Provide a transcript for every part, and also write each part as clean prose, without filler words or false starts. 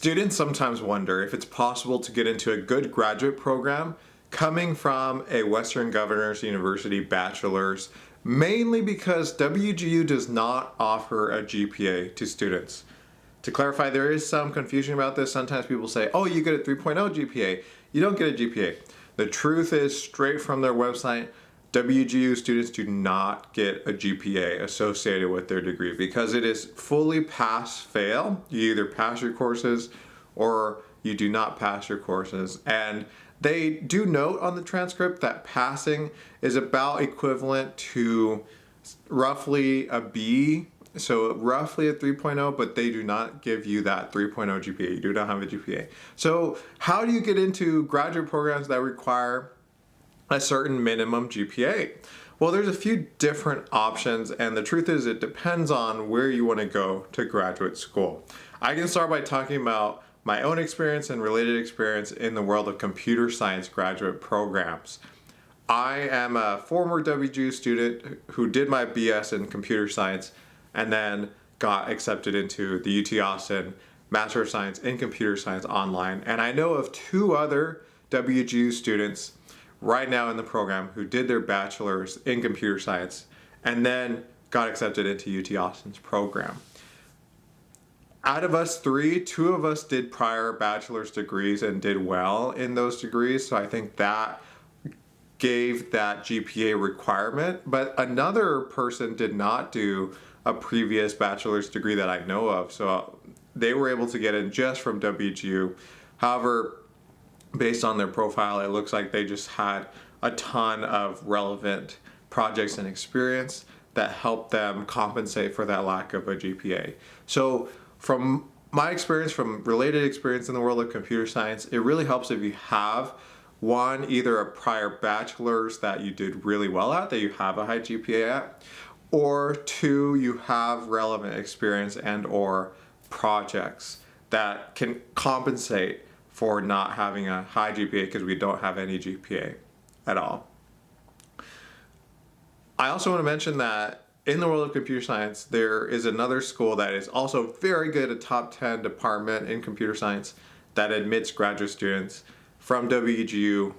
Students sometimes wonder if it's possible to get into a good graduate program coming from a Western Governors University bachelor's, mainly because WGU does not offer a GPA to students. To clarify, there is some confusion about this. Sometimes people say, oh, you get a 3.0 GPA. You don't get a GPA. The truth is, straight from their website, WGU students do not get a GPA associated with their degree because it is fully pass-fail. You either pass your courses or you do not pass your courses. And they do note on the transcript that passing is about equivalent to roughly a B, so roughly a 3.0, but they do not give you that 3.0 GPA. You do not have a GPA. So how do you get into graduate programs that require a certain minimum GPA? Well, there's a few different options, and the truth is it depends on where you want to go to graduate school. I can start by talking about my own experience and related experience in the world of computer science graduate programs. I am a former WGU student who did my BS in computer science and then got accepted into the UT Austin Master of Science in Computer Science online. And I know of two other WGU students right now in the program who did their bachelor's in computer science and then got accepted into UT Austin's program. Out of us three, two of us did prior bachelor's degrees and did well in those degrees, so I think that gave that GPA requirement, but another person did not do a previous bachelor's degree that I know of, so they were able to get in just from WGU. However, based on their profile, it looks like they just had a ton of relevant projects and experience that helped them compensate for that lack of a GPA. So from my experience, from related experience in the world of computer science, it really helps if you have one, either a prior bachelor's that you did really well at, that you have a high GPA at, or two, you have relevant experience and or projects that can compensate for not having a high GPA because we don't have any GPA at all. I also want to mention that in the world of computer science, there is another school that is also very good, a top 10 department in computer science that admits graduate students from WGU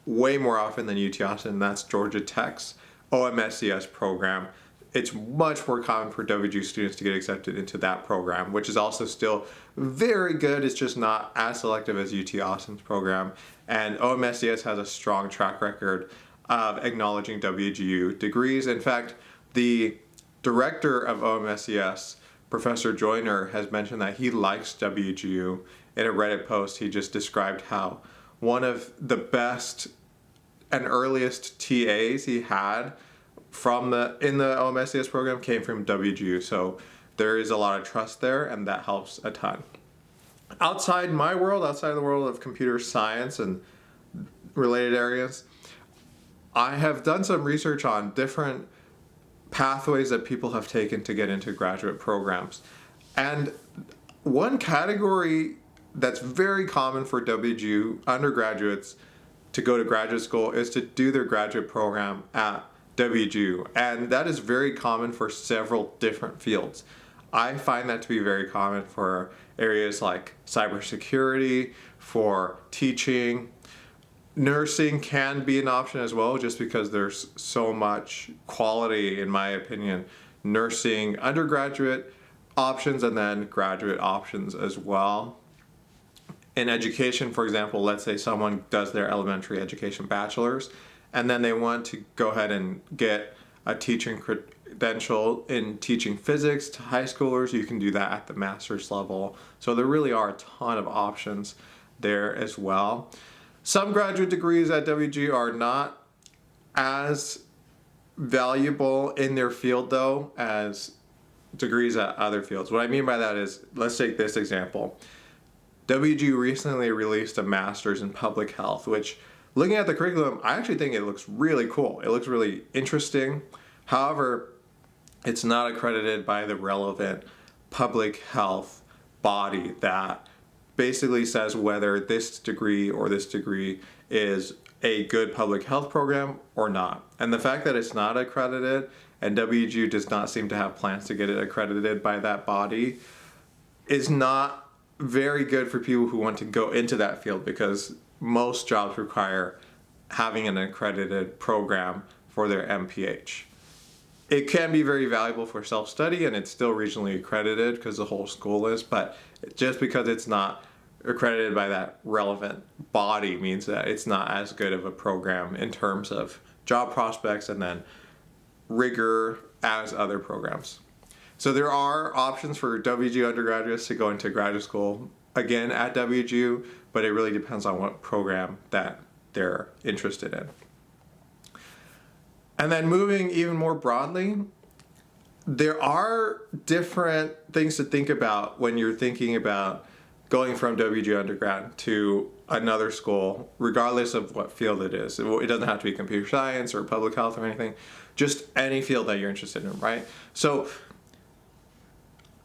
way more often than UT Austin, and that's Georgia Tech's OMSCS program. It's much more common for WGU students to get accepted into that program, which is also still very good. It's just not as selective as UT Austin's program. And OMSCS has a strong track record of acknowledging WGU degrees. In fact, the director of OMSCS, Professor Joyner, has mentioned that he likes WGU. In a Reddit post, he just described how one of the best and earliest TAs he had in the OMSCS program came from WGU, so there is a lot of trust there, and that helps a ton. Outside my world, outside of the world of computer science and related areas, I have done some research on different pathways that people have taken to get into graduate programs. And one category that's very common for WGU undergraduates to go to graduate school is to do their graduate program at WGU, and that is very common for several different fields. I find that to be very common for areas like cybersecurity, for teaching. Nursing can be an option as well, just because there's so much quality, in my opinion, nursing undergraduate options and then graduate options as well. In education, for example, let's say someone does their elementary education bachelor's and then they want to go ahead and get a teaching credential in teaching physics to high schoolers. You can do that at the master's level. So there really are a ton of options there as well. Some graduate degrees at WGU are not as valuable in their field, though, as degrees at other fields. What I mean by that is, let's take this example. WGU recently released a master's in public health, which, looking at the curriculum, I actually think it looks really cool. It looks really interesting. However, it's not accredited by the relevant public health body that basically says whether this degree or this degree is a good public health program or not. And the fact that it's not accredited, and WGU does not seem to have plans to get it accredited by that body, is not very good for people who want to go into that field because most jobs require having an accredited program for their MPH. It can be very valuable for self-study, and it's still regionally accredited because the whole school is, but just because it's not accredited by that relevant body means that it's not as good of a program in terms of job prospects and then rigor as other programs. So there are options for WGU undergraduates to go into graduate school again at WGU, but it really depends on what program that they're interested in. And then moving even more broadly, there are different things to think about when you're thinking about going from WGU undergrad to another school, regardless of what field it is. It doesn't have to be computer science or public health or anything, just any field that you're interested in, right? So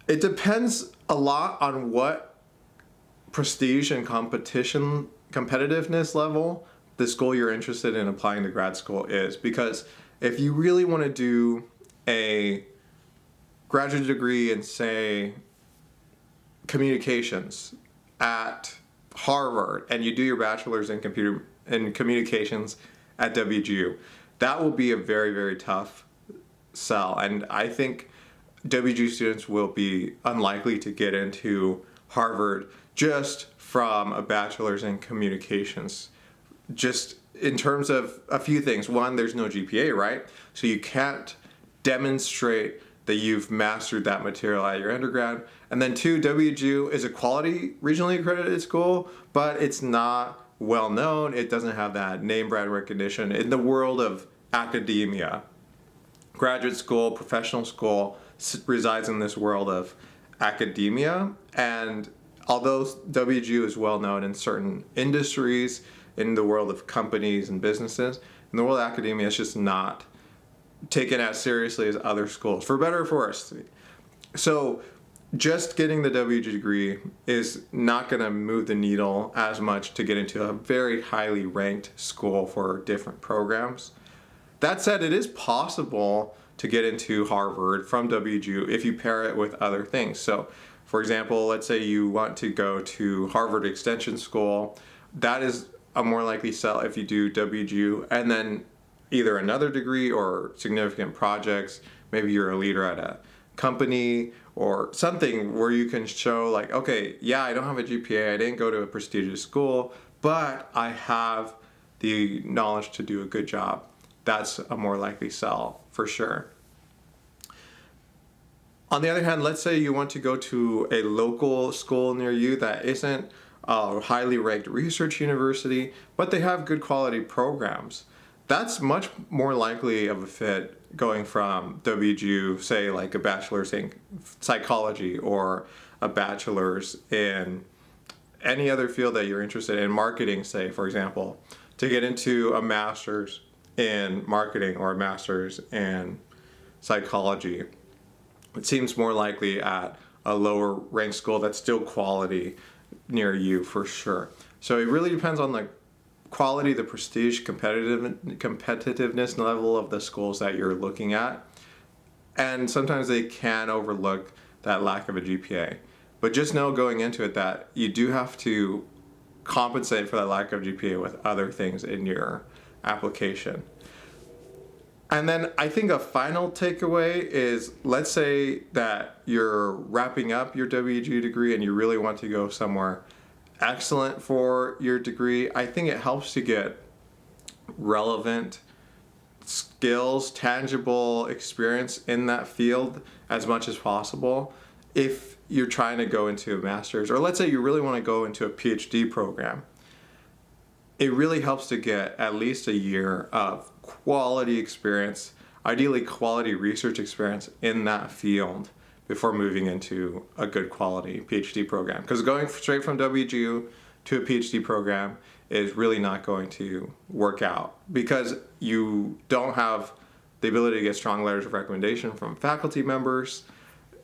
it depends a lot on what prestige and competitiveness level the school you're interested in applying to grad school is. Because if you really want to do a graduate degree in, say, communications at Harvard, and you do your bachelor's in communications at WGU, that will be a very, very tough sell. And I think WGU students will be unlikely to get into Harvard just from a bachelor's in communications. Just in terms of a few things. One, there's no GPA, right? So you can't demonstrate that you've mastered that material at your undergrad. And then two, WGU is a quality regionally accredited school, but it's not well known. It doesn't have that name brand recognition in the world of academia. Graduate school, professional school resides in this world of academia. And although WGU is well known in certain industries, in the world of companies and businesses, in the world of academia, it's just not taken as seriously as other schools, for better or for worse. So just getting the WGU degree is not going to move the needle as much to get into a very highly ranked school for different programs. That said, it is possible to get into Harvard from WGU if you pair it with other things. So, for example, let's say you want to go to Harvard Extension School. That is a more likely sell if you do WGU and then either another degree or significant projects. Maybe you're a leader at a company or something where you can show like, okay, yeah, I don't have a GPA, I didn't go to a prestigious school, but I have the knowledge to do a good job. That's a more likely sell for sure. On the other hand, let's say you want to go to a local school near you that isn't a highly ranked research university, but they have good quality programs. That's much more likely of a fit going from WGU, say like a bachelor's in psychology or a bachelor's in any other field that you're interested in, marketing, say, for example, to get into a master's in marketing or a master's in psychology. It seems more likely at a lower ranked school that's still quality near you for sure. So it really depends on the quality, the prestige, competitiveness level of the schools that you're looking at. And sometimes they can overlook that lack of a GPA. But just know going into it that you do have to compensate for that lack of GPA with other things in your application. And then I think a final takeaway is, let's say that you're wrapping up your WGU degree and you really want to go somewhere excellent for your degree. I think it helps to get relevant skills, tangible experience in that field as much as possible. If you're trying to go into a master's, or let's say you really want to go into a PhD program, it really helps to get at least a year of quality experience, ideally quality research experience in that field before moving into a good quality PhD program. Because going straight from WGU to a PhD program is really not going to work out because you don't have the ability to get strong letters of recommendation from faculty members.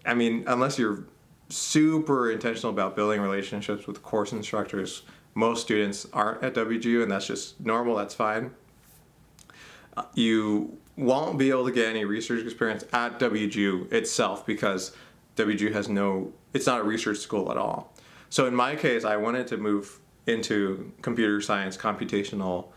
I mean, unless you're super intentional about building relationships with course instructors, most students aren't at WGU, and that's just normal, that's fine. You won't be able to get any research experience at WGU itself because WGU has it's not a research school at all. So in my case, I wanted to move into computer science, computational,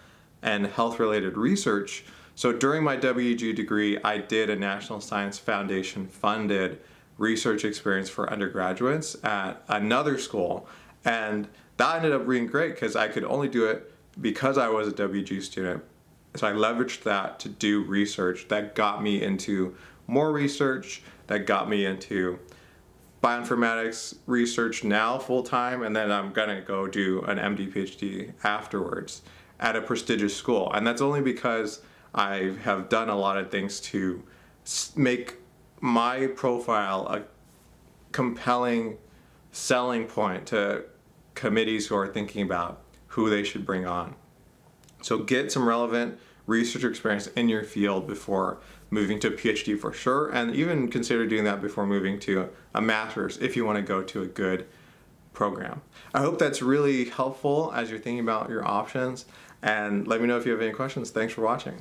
and health-related research. So during my WGU degree, I did a National Science Foundation funded research experience for undergraduates at another school. And that ended up being great because I could only do it because I was a WGU student. So I leveraged that to do research that got me into more research, that got me into bioinformatics research now full time, and then I'm gonna go do an MD PhD afterwards at a prestigious school. And that's only because I have done a lot of things to make my profile a compelling selling point to committees who are thinking about who they should bring on. So get some relevant research experience in your field before moving to a PhD for sure, and even consider doing that before moving to a master's if you want to go to a good program. I hope that's really helpful as you're thinking about your options, and let me know if you have any questions. Thanks for watching.